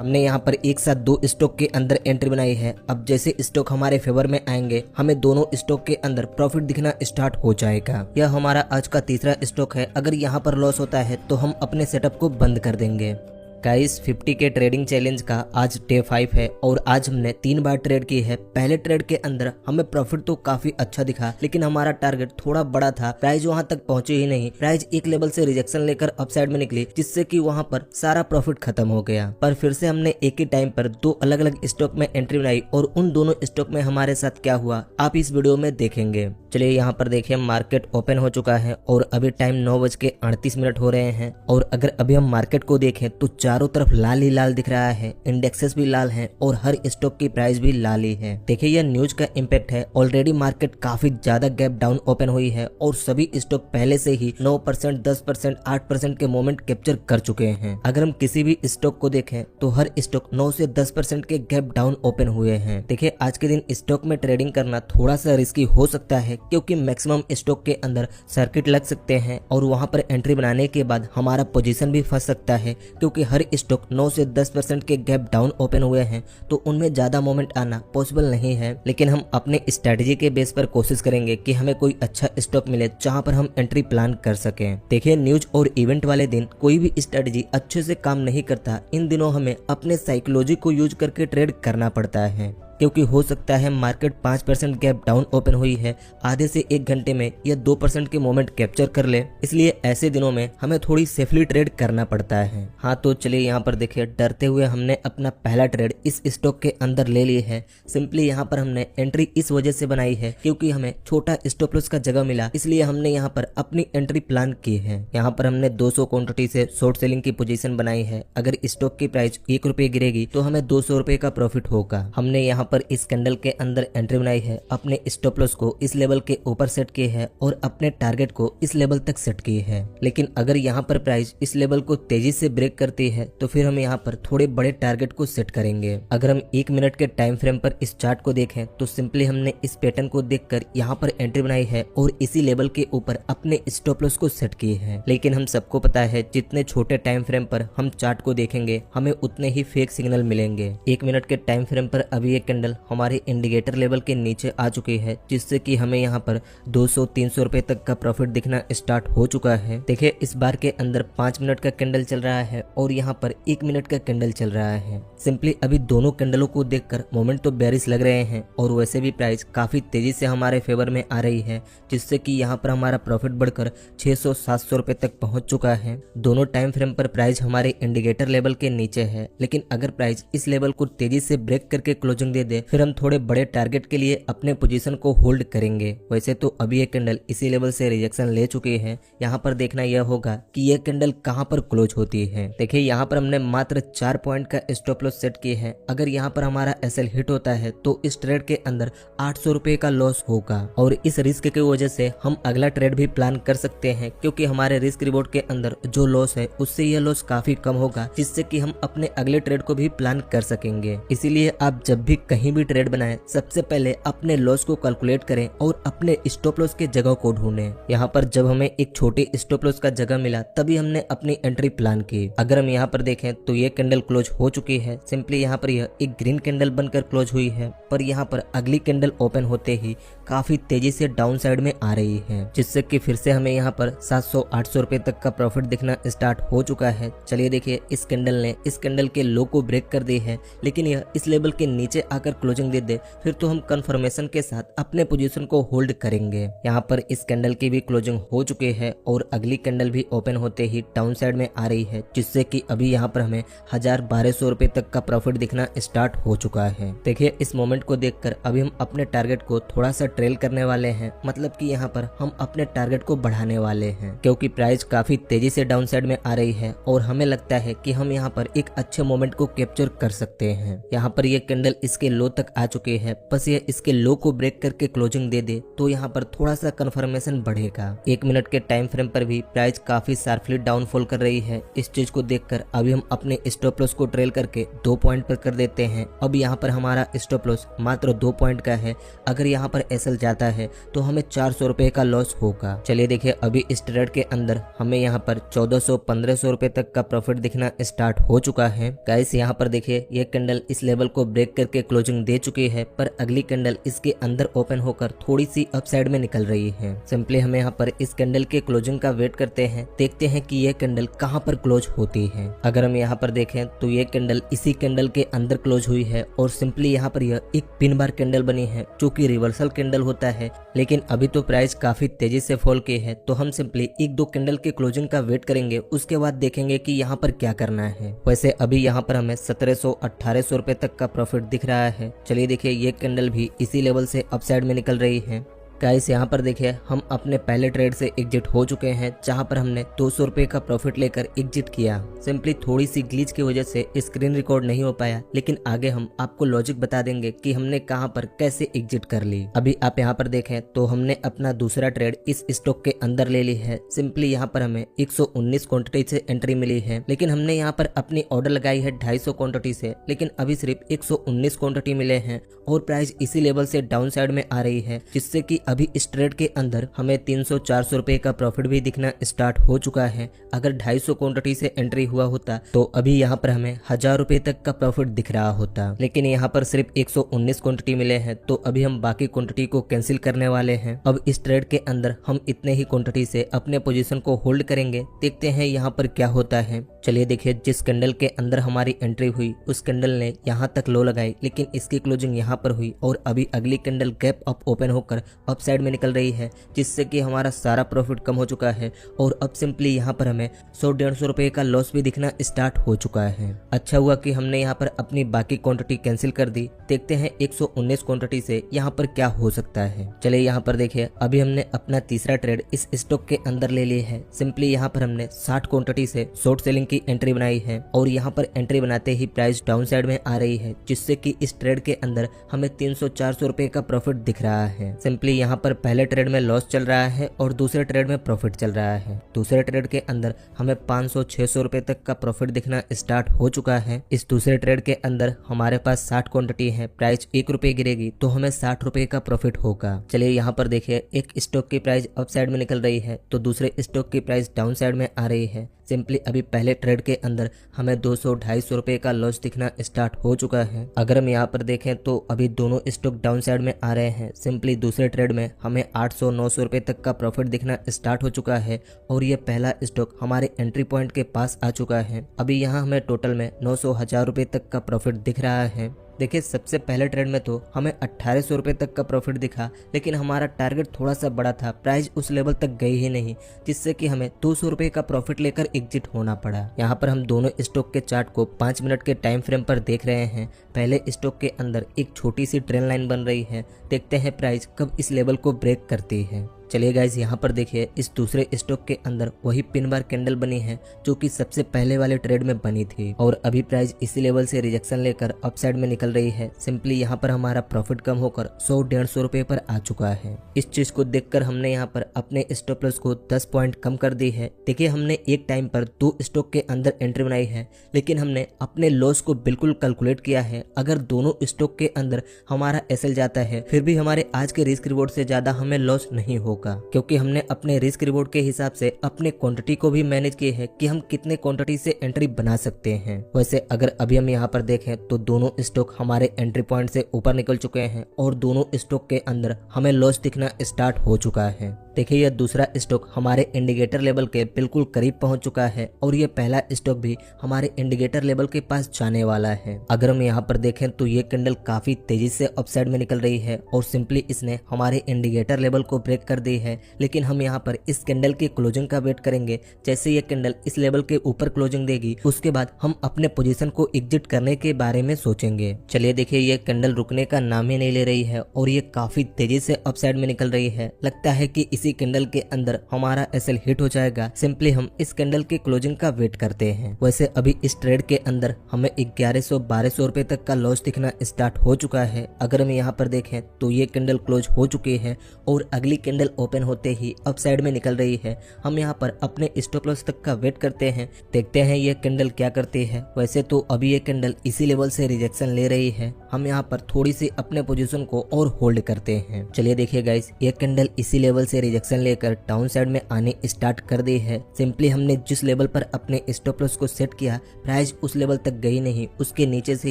हमने यहाँ पर एक साथ दो स्टॉक के अंदर एंट्री बनाई है। अब जैसे स्टॉक हमारे फेवर में आएंगे हमें दोनों स्टॉक के अंदर प्रॉफिट दिखना स्टार्ट हो जाएगा। यह हमारा आज का तीसरा स्टॉक है। अगर यहाँ पर लॉस होता है तो हम अपने सेटअप को बंद कर देंगे। गाइस 50 के ट्रेडिंग चैलेंज का आज डे 5 है और आज हमने 3 बार ट्रेड की है। पहले ट्रेड के अंदर हमें प्रॉफिट तो काफी अच्छा दिखा, लेकिन हमारा टारगेट थोड़ा बड़ा था। प्राइस वहां तक पहुंचे ही नहीं। प्राइस एक लेवल से रिजेक्शन लेकर अपसाइड में निकली, जिससे कि वहां पर सारा प्रॉफिट खत्म हो गया। पर फिर से हमने एक ही टाइम पर दो अलग अलग स्टॉक में एंट्री बनाई और उन दोनों स्टॉक में हमारे साथ क्या हुआ आप इस वीडियो में देखेंगे। चलिए यहाँ पर देखिए, मार्केट ओपन हो चुका है और अभी टाइम 9:38 हो रहे हैं। और अगर अभी हम मार्केट को देखें तो चारों तरफ लाल ही लाल दिख रहा है। इंडेक्सेस भी लाल हैं और हर स्टॉक की प्राइस भी लाल ही है। देखिए यह न्यूज का इम्पैक्ट है। ऑलरेडी मार्केट काफी ज्यादा गैप डाउन ओपन हुई है और सभी स्टॉक पहले से ही 9%, 10%, 8% के मोमेंट कैप्चर कर चुके हैं। अगर हम किसी भी स्टॉक को देखें तो हर स्टॉक 9 से 10% के गैप डाउन ओपन हुए हैं। देखिए आज के दिन स्टॉक में ट्रेडिंग करना थोड़ा सा रिस्की हो सकता है, क्योंकि मैक्सिमम स्टॉक के अंदर सर्किट लग सकते हैं और वहां पर एंट्री बनाने के बाद हमारा पोजीशन भी फंस सकता है, क्योंकि हर स्टॉक 9 से 10% के गैप डाउन ओपन हुए हैं तो उनमें ज्यादा मोमेंट आना पॉसिबल नहीं है। लेकिन हम अपने स्ट्रेटेजी के बेस पर कोशिश करेंगे कि हमें कोई अच्छा स्टॉक मिले जहां पर हम एंट्री प्लान कर सकें। देखिए न्यूज और इवेंट वाले दिन कोई भी स्ट्रेटेजी अच्छे से काम नहीं करता। इन दिनों हमें अपने साइकोलॉजी को यूज करके ट्रेड करना पड़ता है, क्योंकि हो सकता है मार्केट 5% गैप डाउन ओपन हुई है, आधे से 1 घंटे में यह 2% के मोमेंट कैप्चर कर ले। इसलिए ऐसे दिनों में हमें थोड़ी सेफली ट्रेड करना पड़ता है। हाँ तो चलिए यहाँ पर देखिए, डरते हुए हमने अपना पहला ट्रेड इस स्टॉक के अंदर ले ली है। सिंपली यहाँ पर हमने एंट्री इस वजह से बनाई है क्योंकि हमें छोटा स्टॉप लॉस का जगह मिला, इसलिए हमने यहाँ पर अपनी एंट्री प्लान की है। यहाँ पर हमने 200 क्वांटिटी से शॉर्ट सेलिंग की पोजीशन बनाई है। अगर स्टॉक की प्राइस 1 रुपये गिरेगी तो हमें 200 रुपये का प्रॉफिट होगा। हमने यहाँ पर इस कैंडल के अंदर एंट्री बनाई है, अपने स्टॉप लॉस को इस लेवल के ऊपर सेट किए है और अपने टारगेट को इस लेवल तक सेट किए है। लेकिन अगर यहाँ पर प्राइस इस लेवल को तेजी से ब्रेक करती है तो फिर हम यहाँ पर थोड़े बड़े टारगेट को सेट करेंगे। अगर हम 1 मिनट के टाइम फ्रेम पर इस चार्ट को देखें तो सिंपली हमने इस पैटर्न को देखकर यहाँ पर एंट्री बनाई है और इसी लेवल के ऊपर अपने स्टॉप लॉस को सेट किए है। लेकिन हम सबको पता है जितने छोटे टाइम फ्रेम पर हम चार्ट को देखेंगे हमें उतने ही फेक सिग्नल मिलेंगे। 1 मिनट के टाइम फ्रेम पर अभी एक कैंडल हमारे इंडिकेटर लेवल के नीचे आ चुकी है, जिससे कि हमें यहाँ पर 200-300 रुपए तक का प्रॉफिट दिखना स्टार्ट हो चुका है। देखिए इस बार के अंदर 5 मिनट का कैंडल चल रहा है और यहाँ पर 1 मिनट का कैंडल चल रहा है। सिंपली अभी दोनों कैंडलों को देखकर मोमेंट तो बेरिश लग रहे हैं और वैसे भी प्राइस काफी तेजी से हमारे फेवर में आ रही है, जिससे कि यहाँ पर हमारा प्रॉफिट बढ़कर 600-700 रुपए तक पहुंच चुका है। दोनों टाइम फ्रेम पर प्राइस हमारे इंडिकेटर लेवल के नीचे है, लेकिन अगर प्राइस इस लेवल को तेजी से ब्रेक करके क्लोजिंग दे दे फिर हम थोड़े बड़े टारगेट के लिए अपने पोजीशन को होल्ड करेंगे। वैसे तो अभी ये कैंडल इसी लेवल से रिजेक्शन ले चुकी है। यहाँ पर देखना यह होगा कि ये कैंडल कहां पर क्लोज होती है। देखिए यहाँ पर हमने मात्र 4 पॉइंट का स्टॉप लॉस सेट किए हैं। अगर यहाँ पर हमारा एसएल हिट होता है तो इस ट्रेड के अंदर 800 रुपए का लॉस होगा और इस रिस्क की वजह से हम अगला ट्रेड भी प्लान कर सकते हैं, क्योंकि हमारे रिस्क रिवॉर्ड के अंदर जो लॉस है उससे यह लॉस काफी कम होगा, जिससे कि हम अपने अगले ट्रेड को भी प्लान कर सकेंगे। इसीलिए आप जब भी कहीं भी ट्रेड बनाएं सबसे पहले अपने लॉस को कैलकुलेट करें और अपने स्टॉप लॉस के जगह को ढूंढें। यहाँ पर जब हमें एक छोटे स्टॉप लॉस का जगह मिला तभी हमने अपनी एंट्री प्लान की। अगर हम यहाँ पर देखें तो ये कैंडल क्लोज हो चुकी है। सिंपली यहाँ पर यह एक ग्रीन कैंडल बनकर क्लोज हुई है, पर यहाँ पर अगली कैंडल ओपन होते ही काफी तेजी से डाउन साइड में आ रही है, जिससे कि फिर से हमें यहाँ पर 700-800 रुपए तक का प्रॉफिट दिखना स्टार्ट हो चुका है। चलिए देखिए, इस कैंडल ने इस कैंडल के लो को ब्रेक कर दी है, लेकिन यह इस लेवल के नीचे आकर क्लोजिंग दे दे फिर तो हम कंफर्मेशन के साथ अपने पोजीशन को होल्ड करेंगे। यहाँ पर इस कैंडल की भी क्लोजिंग हो चुकी है और अगली कैंडल भी ओपन होते ही डाउन साइड में आ रही है, जिससे कि अभी यहाँ पर हमें 1200 रुपए तक का प्रॉफिट दिखना स्टार्ट हो चुका है। देखिए इस मोमेंट को देखकर अभी हम अपने टारगेट को थोड़ा सा ट्रेल करने वाले हैं, मतलब कि यहाँ पर हम अपने टारगेट को बढ़ाने वाले हैं, क्योंकि प्राइस काफी तेजी से डाउन साइड में आ रही है और हमें लगता है कि हम यहाँ पर एक अच्छे मोमेंट को कैप्चर कर सकते हैं। यहाँ पर ये कैंडल इसके लो तक आ चुकी है, बस ये इसके लो को ब्रेक करके क्लोजिंग दे दे तो यहाँ पर थोड़ा सा कंफर्मेशन बढ़ेगा। 1 मिनट के टाइम फ्रेम पर भी प्राइस काफी शार्पली डाउनफॉल कर रही है। इस चीज को देखकर अभी हम अपने स्टॉप लॉस को ट्रेल करके 2 पॉइंट पर कर देते हैं। अब यहाँ पर हमारा स्टॉप लॉस मात्र 2 पॉइंट का है। अगर यहाँ पर एसएल जाता है तो हमें 400 रुपए का लॉस होगा। चलिए देखिए, अभी इस ट्रेड के अंदर हमें यहाँ पर 1400-1500 रुपए तक का प्रॉफिट दिखना स्टार्ट हो चुका है। गाइस यहाँ पर देखिए, ये कैंडल इस लेवल को ब्रेक करके क्लोजिंग दे चुकी है, पर अगली कैंडल इसके अंदर ओपन होकर थोड़ी सी अपसाइड में निकल रही है। सिंपली हमें यहाँ पर इस कैंडल के क्लोजिंग का वेट करते हैं, देखते हैं कि ये कैंडल कहाँ पर क्लोज होती है। अगर हम यहाँ पर देखें तो ये कैंडल इसी कैंडल के अंदर क्लोज हुई है और सिंपली यहाँ पर यह एक पिन बार कैंडल बनी है जो कि रिवर्सल कैंडल होता है। लेकिन अभी तो प्राइस काफी तेजी से फॉल की है, तो हम सिंपली 1-2 कैंडल के क्लोजिंग का वेट करेंगे, उसके बाद देखेंगे कि यहाँ पर क्या करना है। वैसे अभी यहाँ पर हमें 1700-1800 रुपए तक का प्रॉफिट दिख रहा है। चलिए देखिए, ये कैंडल भी इसी लेवल से अपसाइड में निकल रही है। गाइस यहाँ पर देखिए, हम अपने पहले ट्रेड से एग्जिट हो चुके हैं, जहां पर हमने 200 रुपए का प्रॉफिट लेकर एग्जिट किया। सिंपली थोड़ी सी ग्लिच की वजह से स्क्रीन रिकॉर्ड नहीं हो पाया, लेकिन आगे हम आपको लॉजिक बता देंगे कि हमने कहां पर कैसे एग्जिट कर ली। अभी आप यहाँ पर देखें तो हमने अपना दूसरा ट्रेड इस स्टॉक के अंदर ले ली है। सिंपली यहाँ पर हमें 119 क्वांटिटी से एंट्री मिली है, लेकिन हमने यहाँ पर अपनी ऑर्डर लगाई है 250 क्वांटिटी से, लेकिन अभी सिर्फ 119 क्वांटिटी मिले हैं और प्राइस इसी लेवल से डाउन साइड में आ रही है, जिससे कि अभी इस ट्रेड के अंदर हमें 300-400 रुपए का प्रॉफिट भी दिखना स्टार्ट हो चुका है। अगर 250 क्वांटिटी से एंट्री हुआ होता तो अभी यहाँ पर हमें 1000 रुपए तक का प्रॉफिट दिख रहा होता, लेकिन यहाँ पर सिर्फ 119 क्वांटिटी मिले हैं, तो अभी हम बाकी क्वांटिटी को कैंसिल करने वाले हैं। अब इस ट्रेड के अंदर हम इतने ही क्वांटिटी से अपने पोजीशन को होल्ड करेंगे, देखते हैं यहाँ पर क्या होता है। चलिए देखिए, जिस कैंडल के अंदर हमारी एंट्री हुई उस कैंडल ने यहाँ तक लो लगाई, लेकिन इसकी क्लोजिंग यहाँ पर हुई और अभी अगली कैंडल गैप अप ओपन होकर अप साइड में निकल रही है, जिससे कि हमारा सारा प्रॉफिट कम हो चुका है और अब सिंपली यहाँ पर हमें 100-150 रुपए का लॉस भी दिखना स्टार्ट हो चुका है। अच्छा हुआ कि हमने यहाँ पर अपनी बाकी क्वांटिटी कैंसिल कर दी। देखते हैं 119 क्वांटिटी से यहाँ पर क्या हो सकता है। चलिए यहाँ पर देखिए, अभी हमने अपना तीसरा ट्रेड इस स्टॉक के अंदर ले लिया है। सिंपली यहाँ पर हमने 60 क्वांटिटी से शॉर्ट सेलिंग की एंट्री बनाई है और यहाँ पर एंट्री बनाते ही प्राइस डाउन साइड में आ रही है, जिससे कि इस ट्रेड के अंदर हमें 300-400 रुपए का प्रॉफिट दिख रहा है। सिंपली यहाँ पर पहले ट्रेड में लॉस चल रहा है और दूसरे ट्रेड में प्रॉफिट चल रहा है। दूसरे ट्रेड के अंदर हमें 500-600 रुपए तक का प्रॉफिट दिखना स्टार्ट हो चुका है। इस दूसरे ट्रेड के अंदर हमारे पास 60 क्वांटिटी है, प्राइस 1 रुपए गिरेगी तो हमें 60 रुपए का प्रॉफिट होगा। चलिए यहाँ पर देखिए, एक स्टॉक की प्राइस अप साइड में निकल रही है तो दूसरे स्टॉक की प्राइस डाउन साइड में आ रही है। सिंपली अभी पहले ट्रेड के अंदर हमें 200-250 रुपए का लॉस दिखना स्टार्ट हो चुका है। अगर हम यहाँ पर देखें तो अभी दोनों स्टॉक डाउन साइड में आ रहे हैं। सिंपली दूसरे ट्रेड में हमें 800-900 रुपए तक का प्रॉफिट दिखना स्टार्ट हो चुका है और ये पहला स्टॉक हमारे एंट्री पॉइंट के पास आ चुका है। अभी यहाँ हमें टोटल में 900-1000 रुपए तक का प्रॉफिट दिख रहा है। देखिए, सबसे पहले ट्रेड में तो हमें 1800 रुपए तक का प्रॉफिट दिखा, लेकिन हमारा टारगेट थोड़ा सा बड़ा था, प्राइस उस लेवल तक गई ही नहीं, जिससे कि हमें 200 रुपए का प्रॉफिट लेकर एग्जिट होना पड़ा। यहाँ पर हम दोनों स्टॉक के चार्ट को 5 मिनट के टाइम फ्रेम पर देख रहे हैं। पहले स्टॉक के अंदर एक छोटी सी ट्रेन लाइन बन रही है, देखते हैं प्राइस कब इस लेवल को ब्रेक करती है। चलिए गाइस, यहाँ पर देखिए, इस दूसरे स्टॉक के अंदर वही पिन बार कैंडल बनी है जो कि सबसे पहले वाले ट्रेड में बनी थी और अभी प्राइस इसी लेवल से रिजेक्शन लेकर अप साइड में निकल रही है। सिंपली यहाँ पर हमारा प्रॉफिट कम होकर 100-150 रुपए पर आ चुका है। इस चीज को देखकर हमने यहाँ पर अपने स्टॉप लॉस को 10 पॉइंट कम कर दी है। देखिए, हमने एक टाइम पर 2 स्टॉक के अंदर एंट्री बनाई है, लेकिन हमने अपने लॉस को बिल्कुल कैलकुलेट किया है। अगर दोनों स्टॉक के अंदर हमारा एसएल जाता है फिर भी हमारे आज के रिस्क रिवॉर्ड से ज्यादा हमें लॉस नहीं होगा, क्योंकि हमने अपने रिस्क रिवॉर्ड के हिसाब से अपने क्वांटिटी को भी मैनेज किए हैं कि हम कितने क्वांटिटी से एंट्री बना सकते हैं। वैसे अगर अभी हम यहाँ पर देखें तो दोनों स्टॉक हमारे एंट्री पॉइंट से ऊपर निकल चुके हैं और दोनों स्टॉक के अंदर हमें लॉस दिखना स्टार्ट हो चुका है। देखिए, यह दूसरा स्टॉक हमारे इंडिकेटर लेवल के बिल्कुल करीब पहुंच चुका है और ये पहला स्टॉक भी हमारे इंडिकेटर लेवल के पास जाने वाला है। अगर हम यहाँ पर देखें तो ये कैंडल काफी तेजी से अपसाइड में निकल रही है और सिंपली इसने हमारे इंडिकेटर लेवल को ब्रेक कर दी है, लेकिन हम यहाँ पर इस कैंडल की क्लोजिंग का वेट करेंगे। जैसे ये कैंडल इस लेवल के ऊपर क्लोजिंग देगी उसके बाद हम अपने पोजीशन को एग्जिट करने के बारे में सोचेंगे। चलिए देखिए, ये कैंडल रुकने का नाम ही नहीं ले रही है और ये काफी तेजी से अपसाइड में निकल रही है। लगता है कि इसी कैंडल के अंदर हमारा एसएल हिट हो जाएगा। सिंपली हम इस कैंडल के क्लोजिंग का वेट करते हैं। वैसे अभी इस ट्रेड के अंदर हमें 1100-1200 रुपए तक का लॉस दिखना स्टार्ट हो चुका है। अगर हम यहाँ पर देखें तो ये कैंडल क्लोज हो चुकी है और अगली कैंडल ओपन होते ही अप साइड में निकल रही है। हम यहाँ पर अपने स्टॉप लॉस तक का वेट करते हैं, देखते हैं ये कैंडल क्या करती है। वैसे तो अभी ये कैंडल इसी लेवल से रिजेक्शन ले रही है। हम यहाँ पर थोड़ी सी अपने पोजीशन को और होल्ड करते हैं। चलिए देखिए गाइस, ये कैंडल इसी लेवल से रिजेक्शन लेकर डाउन साइड में आने स्टार्ट कर दी है। सिंपली हमने जिस लेवल पर अपने स्टॉप लॉस को सेट किया, प्राइस उस लेवल तक गई नहीं, उसके नीचे से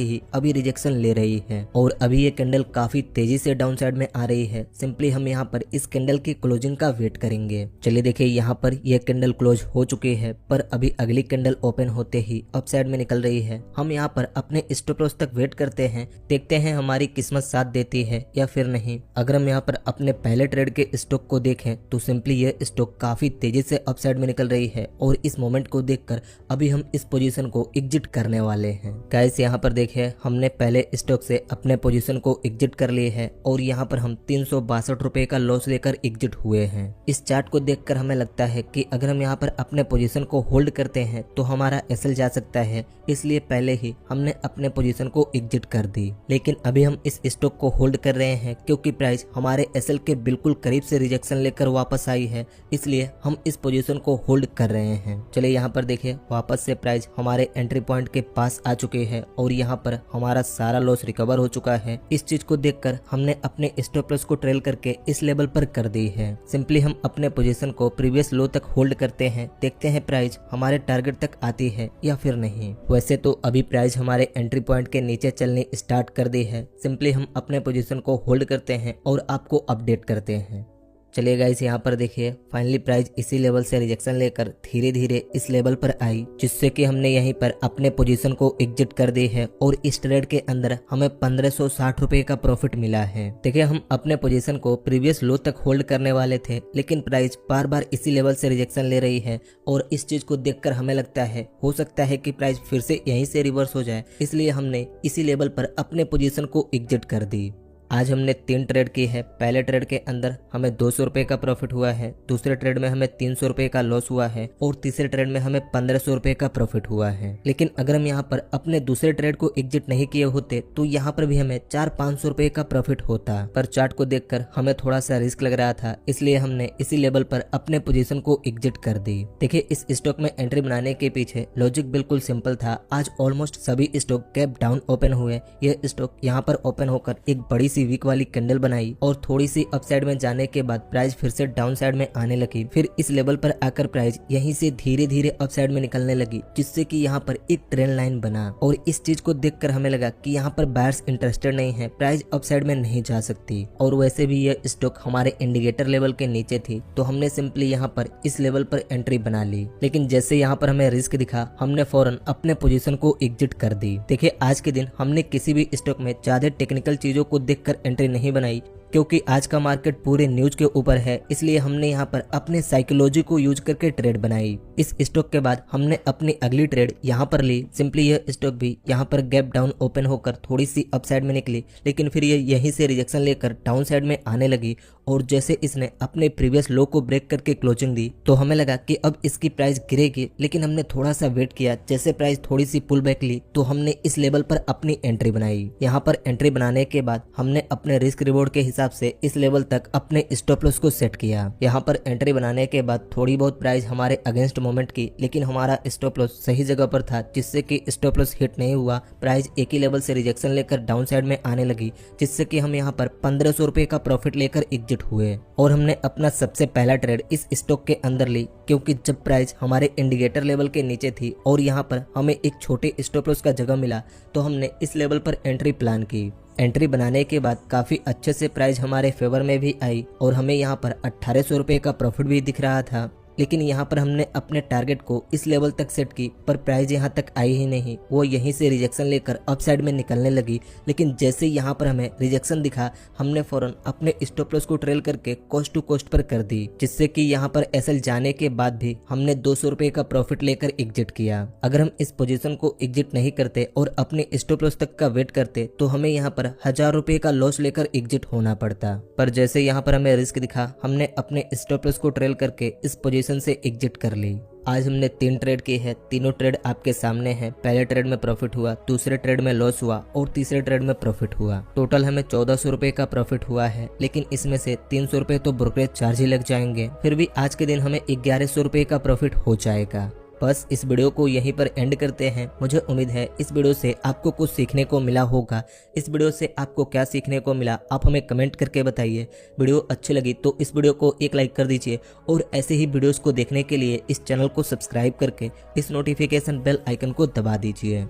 ही अभी रिजेक्शन ले रही है और अभी ये कैंडल काफी तेजी से डाउन साइड में आ रही है। सिंपली हम यहाँ पर इस कैंडल की क्लोजिंग का वेट करेंगे। चलिए देखिए, यहाँ पर यह कैंडल क्लोज हो चुकी है, पर अभी अगली कैंडल ओपन होते ही अप साइड में निकल रही है। हम यहाँ पर अपने स्टॉप लॉस तक वेट करते हैं, देखते हैं हमारी किस्मत साथ देती है या फिर नहीं। अगर हम यहाँ पर अपने पहले ट्रेड के स्टॉक को देखें तो सिंपली ये स्टॉक काफी तेजी से अप साइड में निकल रही है और इस मोमेंट को देखकर अभी हम इस पोजीशन को एग्जिट करने वाले हैं। गाइस यहाँ पर देखिए, हमने पहले स्टॉक से अपने पोजीशन को एग्जिट कर लिए है और यहाँ पर हम 362 रुपए का लॉस लेकर एग्जिट हुए हैं। इस चार्ट को देखकर हमें लगता है कि अगर हम यहाँ पर अपने पोजीशन को होल्ड करते हैं तो हमारा एसएल जा सकता है, इसलिए पहले ही हमने अपने पोजीशन को एग्जिट कर दी। लेकिन अभी हम इस स्टॉक को होल्ड कर रहे हैं क्योंकि प्राइस हमारे एसएल के बिल्कुल करीब से रिजेक्शन लेकर वापस आई है, इसलिए हम इस पोजीशन को होल्ड कर रहे हैं। चलिए यहाँ पर देखिए, वापस से प्राइस हमारे एंट्री पॉइंट के पास आ चुके हैं और यहाँ पर हमारा सारा लॉस रिकवर हो चुका है। इस चीज को देखकर हमने अपने स्टॉप लॉस को ट्रेल करके इस लेवल पर कर दी है। सिंपली हम अपने पोजीशन को प्रीवियस लो तक होल्ड करते हैं, देखते हैं प्राइस हमारे टारगेट तक आती है या फिर नहीं। वैसे तो अभी प्राइस हमारे एंट्री पॉइंट के नीचे चलने स्टार्ट कर दी है। सिंपली हम अपने पोजीशन को होल्ड करते हैं और आपको अपडेट करते हैं। चलिए गाइस, यहाँ पर देखिए, फाइनली प्राइस इसी लेवल से रिजेक्शन लेकर धीरे धीरे इस लेवल पर आई, जिससे कि हमने यहीं पर अपने पोजीशन को एग्जिट कर दी है और इस ट्रेड के अंदर हमें 1560 रुपए का प्रॉफिट मिला है। देखिए, हम अपने पोजीशन को प्रीवियस लो तक होल्ड करने वाले थे, लेकिन प्राइस बार बार इसी लेवल से रिजेक्शन ले रही है और इस चीज को देखकर हमें लगता है हो सकता है कि प्राइस फिर से यहीं से रिवर्स हो जाए, इसलिए हमने इसी लेवल पर अपने पोजीशन को एग्जिट कर दी। आज हमने 3 ट्रेड की है। पहले ट्रेड के अंदर हमें 200 रुपए का प्रॉफिट हुआ है, दूसरे ट्रेड में हमें 300 रुपए का लॉस हुआ है और तीसरे ट्रेड में हमें 1500 रुपए का प्रॉफिट हुआ है। लेकिन अगर हम यहाँ पर अपने दूसरे ट्रेड को एग्जिट नहीं किए होते तो यहाँ पर भी हमें 400-500 रुपए का प्रॉफिट होता, पर चार्ट को देखकर हमें थोड़ा सा रिस्क लग रहा था, इसलिए हमने इसी लेवल पर अपने पोजीशन को एग्जिट कर दी। देखिए, इस स्टॉक में एंट्री बनाने के पीछे लॉजिक बिल्कुल सिंपल था। आज ऑलमोस्ट सभी स्टॉक गैप डाउन ओपन हुए। ये स्टॉक यहाँ पर ओपन होकर एक बड़ी सी वीक वाली कैंडल बनाई और थोड़ी सी अपसाइड में जाने के बाद प्राइस फिर से डाउन साइड में आने लगी। फिर इस लेवल पर आकर प्राइस यहीं से धीरे धीरे अपसाइड में निकलने लगी, जिससे कि यहाँ पर एक ट्रेंड लाइन बना और इस चीज को देखकर हमें लगा कि यहाँ पर बायर्स इंटरेस्टेड नहीं है, प्राइस अपसाइड में नहीं जा सकती। और वैसे भी ये स्टॉक हमारे इंडिकेटर लेवल के नीचे थी, तो हमने सिंपली यहाँ पर इस लेवल पर एंट्री बना ली। लेकिन जैसे यहाँ पर हमें रिस्क दिखा, हमने फौरन अपने पोजीशन को एग्जिट कर दी। देखिए, आज के दिन हमने किसी भी स्टॉक में ज्यादा टेक्निकल चीजों को देखकर एंट्री नहीं बनाई, क्योंकि आज का मार्केट पूरे न्यूज के ऊपर है, इसलिए हमने यहाँ पर अपने साइकोलॉजी को यूज करके ट्रेड बनाई। इस स्टॉक के बाद हमने अपनी अगली ट्रेड यहाँ पर ली। सिंपली यह स्टॉक भी यहाँ पर गैप डाउन ओपन होकर थोड़ी सी अप साइड में निकली, लेकिन फिर ये यहीं से रिजेक्शन लेकर डाउन साइड में आने लगी और जैसे इसने अपने प्रीवियस लो को ब्रेक करके क्लोजिंग दी तो हमें लगा कि अब इसकी प्राइस गिरेगी, लेकिन हमने थोड़ा सा वेट किया। जैसे प्राइस थोड़ी सी पुल बैक ली तो हमने इस लेवल पर अपनी एंट्री बनाई। यहाँ पर एंट्री बनाने के बाद हमने अपने रिस्क रिवॉर्ड के हिसाब से इस लेवल तक अपने स्टॉप लॉस को सेट किया। यहाँ पर एंट्री बनाने के बाद थोड़ी बहुत प्राइस हमारे अगेंस्ट मोमेंट की, लेकिन हमारा स्टॉप लॉस सही जगह पर था, जिससे कि स्टॉप लॉस हिट नहीं हुआ। प्राइस एक ही लेवल से रिजेक्शन लेकर डाउन साइड में आने लगी, जिससे कि हम यहाँ पर 1500 रुपए का प्रॉफिट लेकर एग्जिट हुए और हमने अपना सबसे पहला ट्रेड इस स्टॉक के अंदर ली, क्योंकि जब प्राइस हमारे इंडिकेटर लेवल के नीचे थी और यहाँ पर हमें एक छोटे स्टॉप लॉस का जगह मिला, तो हमने इस लेवल पर एंट्री प्लान की। एंट्री बनाने के बाद काफी अच्छे से प्राइस हमारे फेवर में भी आई और हमें यहाँ पर 1800 रुपए का प्रॉफिट भी दिख रहा था। लेकिन यहाँ पर हमने अपने टारगेट को इस लेवल तक सेट की पर प्राइस यहाँ तक आई ही नहीं। वो यहीं से रिजेक्शन लेकर अप साइड में निकलने लगी, लेकिन जैसे यहाँ पर हमें रिजेक्शन दिखा हमने फौरन अपने स्टॉप लॉस को ट्रेल करके कॉस्ट टू कॉस्ट पर कर दी, जिससे कि यहाँ पर एसएल जाने के बाद भी हमने 200 रुपए का प्रॉफिट लेकर एग्जिट किया। अगर हम इस पोजीशन को एग्जिट नहीं करते और अपने स्टॉप लॉस तक का वेट करते तो हमें यहाँ पर 1000 रुपए का लॉस लेकर एग्जिट होना पड़ता। पर जैसे यहाँ पर हमें रिस्क दिखा हमने अपने स्टॉप लॉस को ट्रेल करके इस पोजीशन से एग्जिट कर ली। आज हमने 3 ट्रेड किए हैं, तीनों ट्रेड आपके सामने हैं। पहले ट्रेड में प्रॉफिट हुआ, दूसरे ट्रेड में लॉस हुआ और तीसरे ट्रेड में प्रॉफिट हुआ। टोटल हमें 1400 रुपए का प्रॉफिट हुआ है, लेकिन इसमें से 300 रुपए तो ब्रोकरेज चार्ज ही लग जाएंगे। फिर भी आज के दिन हमें 1100 रुपए का प्रॉफिट हो जाएगा। बस इस वीडियो को यहीं पर एंड करते हैं। मुझे उम्मीद है इस वीडियो से आपको कुछ सीखने को मिला होगा। इस वीडियो से आपको क्या सीखने को मिला आप हमें कमेंट करके बताइए। वीडियो अच्छी लगी तो इस वीडियो को एक लाइक कर दीजिए और ऐसे ही वीडियोस को देखने के लिए इस चैनल को सब्सक्राइब करके इस नोटिफिकेशन बेल आइकन को दबा दीजिए।